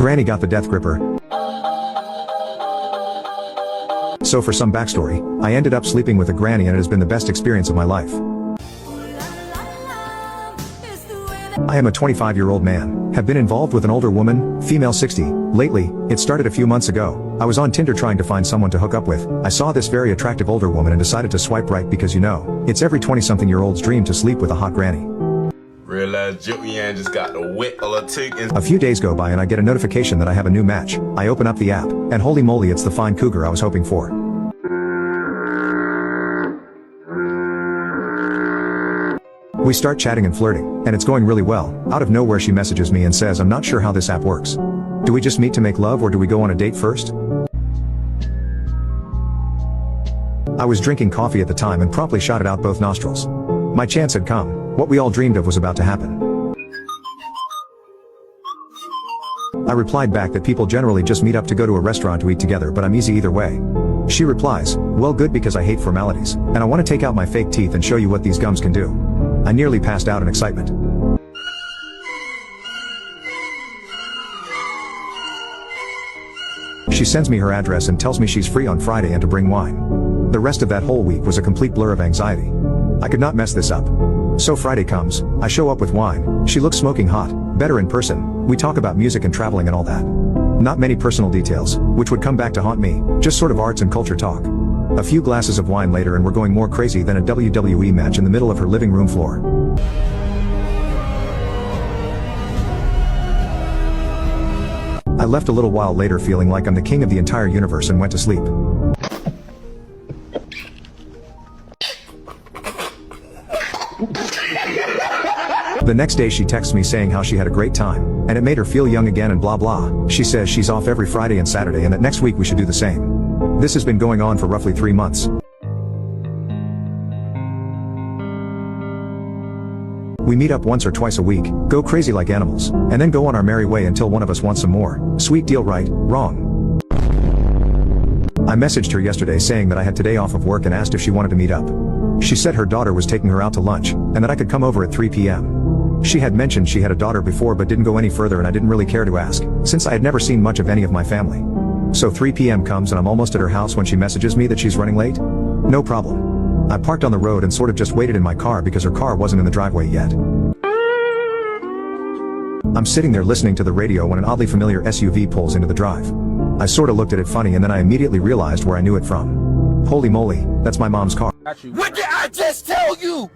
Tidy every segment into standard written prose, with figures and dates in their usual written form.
Granny got the death gripper. So for some backstory, I ended up sleeping with a granny and it has been the best experience of my life. I am a 25-year-old man, have been involved with an older woman, female 60, lately. It started a few months ago. I was on Tinder trying to find someone to hook up with. I saw this very attractive older woman and decided to swipe right because you know, it's every 20-something-year-old's dream to sleep with a hot granny. Realize Joanne just got the wit of a tick. A few days go by and I get a notification that I have a new match. I open up the app, and holy moly, it's the fine cougar I was hoping for. We start chatting and flirting, and it's going really well. Out of nowhere she messages me and says I'm not sure how this app works. Do we just meet to make love or do we go on a date first? I was drinking coffee at the time and promptly shot it out both nostrils. My chance had come. What we all dreamed of was about to happen. I replied back that people generally just meet up to go to a restaurant to eat together, but I'm easy either way. She replies, well, good, because I hate formalities, and I want to take out my fake teeth and show you what these gums can do. I nearly passed out in excitement. She sends me her address and tells me she's free on Friday and to bring wine. The rest of that whole week was a complete blur of anxiety. I could not mess this up. So Friday comes, I show up with wine, she looks smoking hot, better in person, we talk about music and traveling and all that. Not many personal details, which would come back to haunt me, just sort of arts and culture talk. A few glasses of wine later and we're going more crazy than a WWE match in the middle of her living room floor. I left a little while later feeling like I'm the king of the entire universe and went to sleep. The next day she texts me saying how she had a great time, and it made her feel young again and blah blah. She says she's off every Friday and Saturday and that next week we should do the same. This has been going on for roughly 3 months. We meet up once or twice a week, go crazy like animals, and then go on our merry way until one of us wants some more. Sweet deal, right? Wrong. I messaged her yesterday saying that I had today off of work and asked if she wanted to meet up. She said her daughter was taking her out to lunch, and that I could come over at 3 p.m. She had mentioned she had a daughter before but didn't go any further, and I didn't really care to ask, since I had never seen much of any of my family. So 3 p.m. comes and I'm almost at her house when she messages me that she's running late. No problem. I parked on the road and sort of just waited in my car because her car wasn't in the driveway yet. I'm sitting there listening to the radio when an oddly familiar SUV pulls into the drive. I sorta looked at it funny and then I immediately realized where I knew it from. Holy moly, that's my mom's car. What did I just tell you?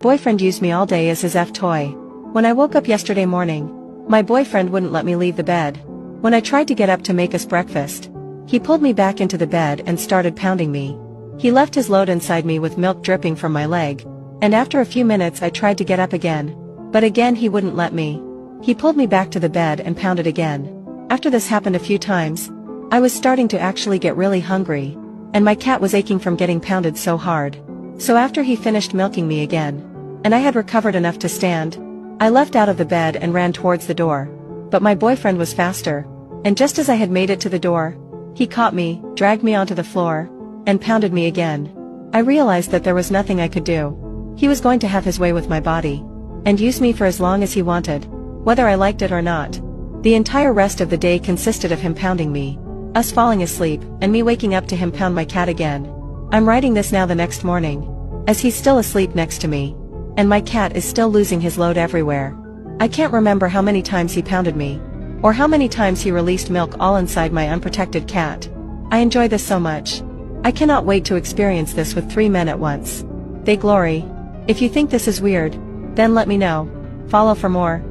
Boyfriend used me all day as his F-toy. When I woke up yesterday morning, my boyfriend wouldn't let me leave the bed. When I tried to get up to make us breakfast, he pulled me back into the bed and started pounding me. He left his load inside me with milk dripping from my leg, and after a few minutes I tried to get up again, but again he wouldn't let me. He pulled me back to the bed and pounded again. After this happened a few times, I was starting to actually get really hungry, and my cat was aching from getting pounded so hard. So after he finished milking me again, and I had recovered enough to stand, I left out of the bed and ran towards the door. But my boyfriend was faster, and just as I had made it to the door, he caught me, dragged me onto the floor, and pounded me again. I realized that there was nothing I could do. He was going to have his way with my body, and use me for as long as he wanted, whether I liked it or not. The entire rest of the day consisted of him pounding me, us falling asleep, and me waking up to him pound my cat again. I'm writing this now the next morning, as he's still asleep next to me, and my cat is still losing his load everywhere. I can't remember how many times he pounded me, or how many times he released milk all inside my unprotected cat. I enjoy this so much. I cannot wait to experience this with 3 men at once. They glory. If you think this is weird, then let me know. Follow for more.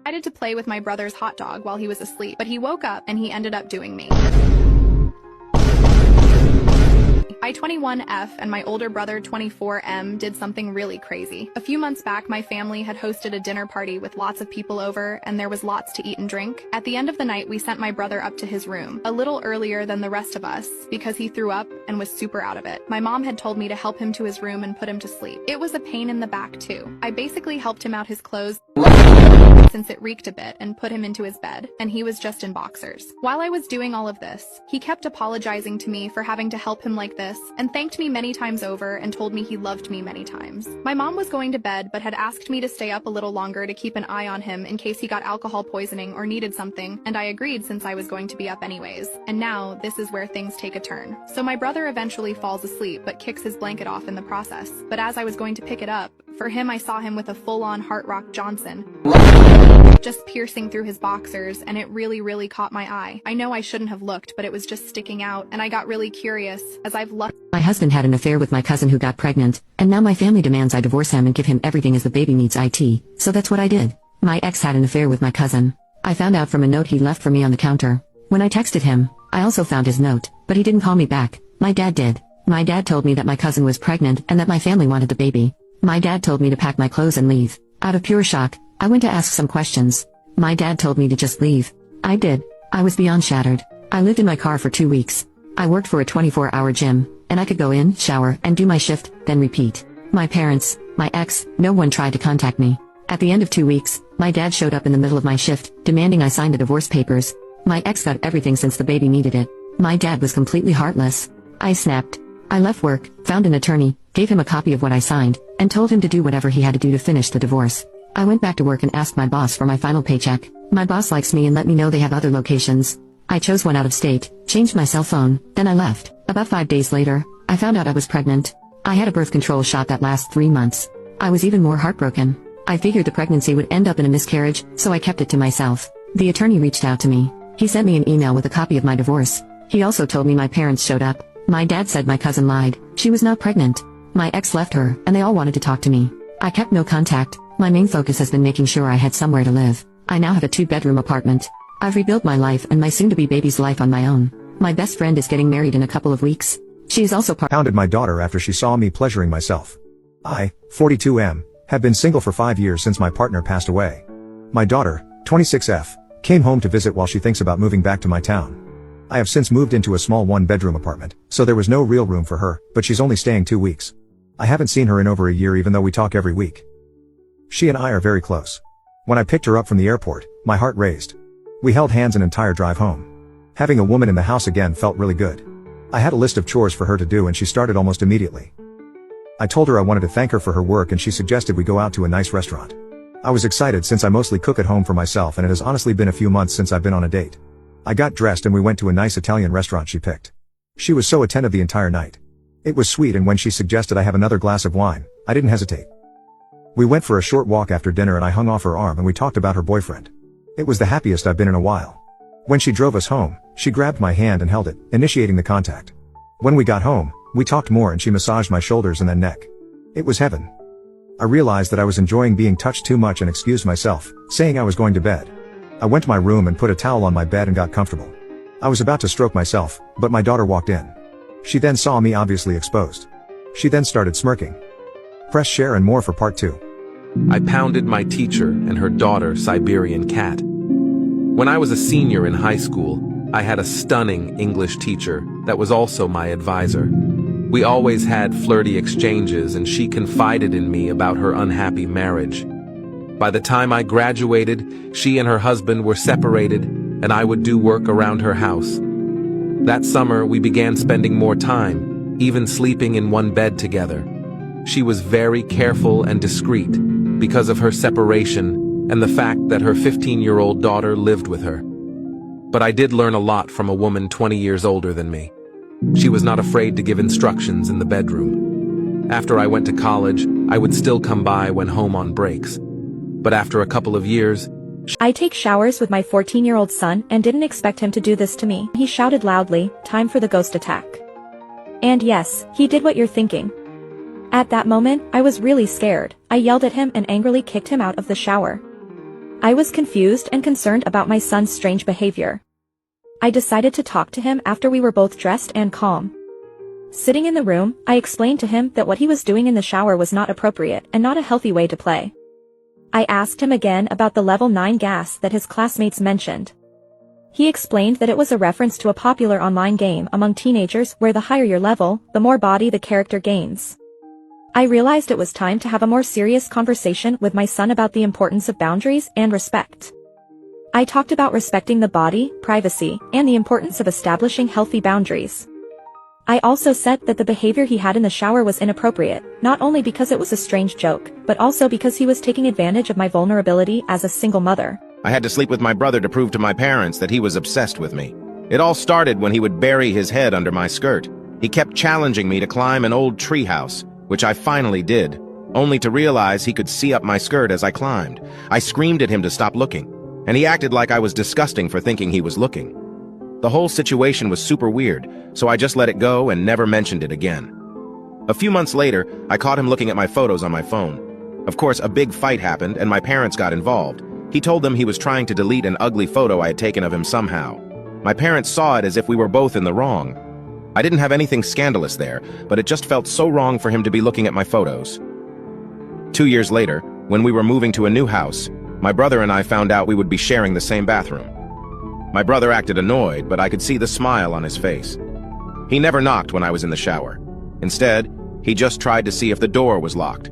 I decided to play with my brother's hot dog while he was asleep, but he woke up and he ended up doing me. I 21F and my older brother 24M did something really crazy. A few months back, my family had hosted a dinner party with lots of people over, and there was lots to eat and drink. At the end of the night, we sent my brother up to his room, a little earlier than the rest of us, because he threw up and was super out of it. My mom had told me to help him to his room and put him to sleep. It was a pain in the back too. I basically helped him out his clothes since it reeked a bit and put him into his bed, and he was just in boxers. While I was doing all of this, he kept apologizing to me for having to help him like this, this, and thanked me many times over and told me he loved me many times. My mom was going to bed but had asked me to stay up a little longer to keep an eye on him in case he got alcohol poisoning or needed something, and I agreed since I was going to be up anyways. And now, this is where things take a turn. So my brother eventually falls asleep but kicks his blanket off in the process. But as I was going to pick it up, for him I saw him with a full-on Heart Rock Johnson just piercing through his boxers, and it really caught my eye. I know I shouldn't have looked, but it was just sticking out, and I got really curious, as I've looked. My husband had an affair with my cousin who got pregnant, and now my family demands I divorce him and give him everything as the baby needs IT, so that's what I did. My ex had an affair with my cousin. I found out from a note he left for me on the counter. When I texted him, I also found his note, but he didn't call me back. My dad did. My dad told me that my cousin was pregnant and that my family wanted the baby. My dad told me to pack my clothes and leave. Out of pure shock, I went to ask some questions. My dad told me to just leave. I did. I was beyond shattered. I lived in my car for 2 weeks. I worked for a 24-hour gym, and I could go in, shower, and do my shift, then repeat. My parents, my ex, no one tried to contact me. At the end of 2 weeks, my dad showed up in the middle of my shift, demanding I sign the divorce papers. My ex got everything since the baby needed it. My dad was completely heartless. I snapped. I left work, found an attorney, gave him a copy of what I signed, and told him to do whatever he had to do to finish the divorce. I went back to work and asked my boss for my final paycheck. My boss likes me and let me know they have other locations. I chose one out of state, changed my cell phone, then I left. About 5 days later, I found out I was pregnant. I had a birth control shot that lasts 3 months. I was even more heartbroken. I figured the pregnancy would end up in a miscarriage, so I kept it to myself. The attorney reached out to me. He sent me an email with a copy of my divorce. He also told me my parents showed up. My dad said my cousin lied. She was not pregnant. My ex left her, and they all wanted to talk to me. I kept no contact. My main focus has been making sure I had somewhere to live. I now have a 2-bedroom apartment. I've rebuilt my life and my soon-to-be baby's life on my own. My best friend is getting married in a couple of weeks. She is also Pounded my daughter after she saw me pleasuring myself. I, 42M, have been single for 5 years since my partner passed away. My daughter, 26F, came home to visit while she thinks about moving back to my town. I have since moved into a small 1-bedroom apartment, so there was no real room for her, but she's only staying 2 weeks. I haven't seen her in over a year even though we talk every week. She and I are very close. When I picked her up from the airport, my heart raced. We held hands an entire drive home. Having a woman in the house again felt really good. I had a list of chores for her to do and she started almost immediately. I told her I wanted to thank her for her work and she suggested we go out to a nice restaurant. I was excited since I mostly cook at home for myself and it has honestly been a few months since I've been on a date. I got dressed and we went to a nice Italian restaurant she picked. She was so attentive the entire night. It was sweet, and when she suggested I have another glass of wine, I didn't hesitate. We went for a short walk after dinner and I hung off her arm and we talked about her boyfriend. It was the happiest I've been in a while. When she drove us home, she grabbed my hand and held it, initiating the contact. When we got home, we talked more and she massaged my shoulders and then neck. It was heaven. I realized that I was enjoying being touched too much and excused myself, saying I was going to bed. I went to my room and put a towel on my bed and got comfortable. I was about to stroke myself, but my daughter walked in. She then saw me obviously exposed. She then started smirking. Press share and more for part 2. I pounded my teacher and her daughter, Siberian Cat. When I was a senior in high school, I had a stunning English teacher that was also my advisor. We always had flirty exchanges and she confided in me about her unhappy marriage. By the time I graduated, she and her husband were separated and I would do work around her house. That summer, we began spending more time, even sleeping in one bed together. She was very careful and discreet because of her separation and the fact that her 15-year-old daughter lived with her. But I did learn a lot from a woman 20 years older than me. She was not afraid to give instructions in the bedroom. After I went to college, I would still come by when home on breaks. But after a couple of years, I take showers with my 14-year-old son and didn't expect him to do this to me. He shouted loudly, "Time for the ghost attack." And yes, he did what you're thinking. At that moment, I was really scared. I yelled at him and angrily kicked him out of the shower. I was confused and concerned about my son's strange behavior. I decided to talk to him after we were both dressed and calm. Sitting in the room, I explained to him that what he was doing in the shower was not appropriate and not a healthy way to play. I asked him again about the level 9 gas that his classmates mentioned. He explained that it was a reference to a popular online game among teenagers where the higher your level, the more body the character gains. I realized it was time to have a more serious conversation with my son about the importance of boundaries and respect. I talked about respecting the body, privacy, and the importance of establishing healthy boundaries. I also said that the behavior he had in the shower was inappropriate, not only because it was a strange joke, but also because he was taking advantage of my vulnerability as a single mother. I had to sleep with my brother to prove to my parents that he was obsessed with me. It all started when he would bury his head under my skirt. He kept challenging me to climb an old treehouse, which I finally did, only to realize he could see up my skirt as I climbed. I screamed at him to stop looking, and he acted like I was disgusting for thinking he was looking. The whole situation was super weird, so I just let it go and never mentioned it again. A few months later, I caught him looking at my photos on my phone. Of course, a big fight happened and my parents got involved. He told them he was trying to delete an ugly photo I had taken of him somehow. My parents saw it as if we were both in the wrong. I didn't have anything scandalous there, but it just felt so wrong for him to be looking at my photos. 2 years later, when we were moving to a new house, my brother and I found out we would be sharing the same bathroom. My brother acted annoyed, but I could see the smile on his face. He never knocked when I was in the shower. Instead, he just tried to see if the door was locked.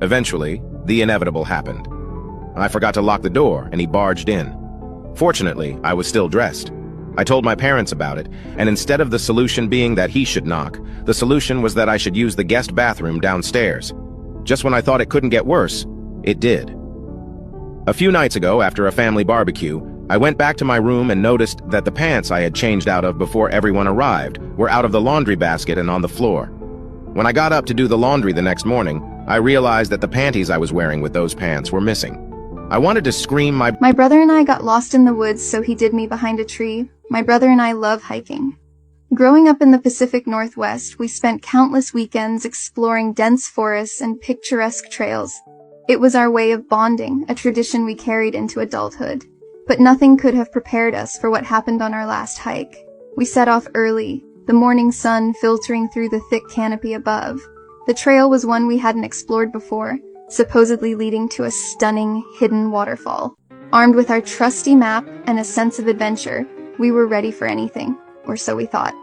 Eventually, the inevitable happened. I forgot to lock the door, and he barged in. Fortunately, I was still dressed. I told my parents about it, and instead of the solution being that he should knock, the solution was that I should use the guest bathroom downstairs. Just when I thought it couldn't get worse, it did. A few nights ago, after a family barbecue, I went back to my room and noticed that the pants I had changed out of before everyone arrived were out of the laundry basket and on the floor. When I got up to do the laundry the next morning, I realized that the panties I was wearing with those pants were missing. I wanted to scream My brother and I got lost in the woods, so he hid me behind a tree. My brother and I love hiking. Growing up in the Pacific Northwest, we spent countless weekends exploring dense forests and picturesque trails. It was our way of bonding, a tradition we carried into adulthood. But nothing could have prepared us for what happened on our last hike. We set off early, the morning sun filtering through the thick canopy above. The trail was one we hadn't explored before, supposedly leading to a stunning, hidden waterfall. Armed with our trusty map and a sense of adventure, we were ready for anything, or so we thought.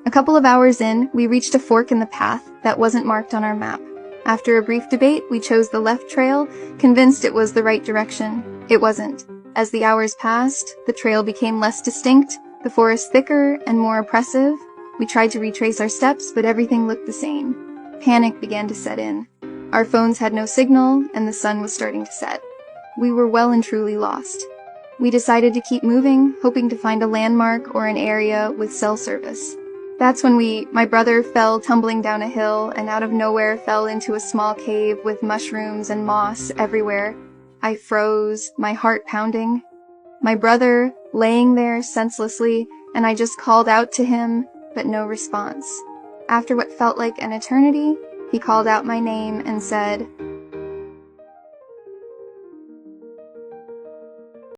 A couple of hours in, we reached a fork in the path that wasn't marked on our map. After a brief debate, we chose the left trail, convinced it was the right direction. It wasn't. As the hours passed, the trail became less distinct, the forest thicker and more oppressive. We tried to retrace our steps, but everything looked the same. Panic began to set in. Our phones had no signal, and the sun was starting to set. We were well and truly lost. We decided to keep moving, hoping to find a landmark or an area with cell service. That's when my brother fell tumbling down a hill and out of nowhere fell into a small cave with mushrooms and moss everywhere. I froze, my heart pounding. My brother laying there senselessly, and I just called out to him, but no response. After what felt like an eternity, he called out my name and said,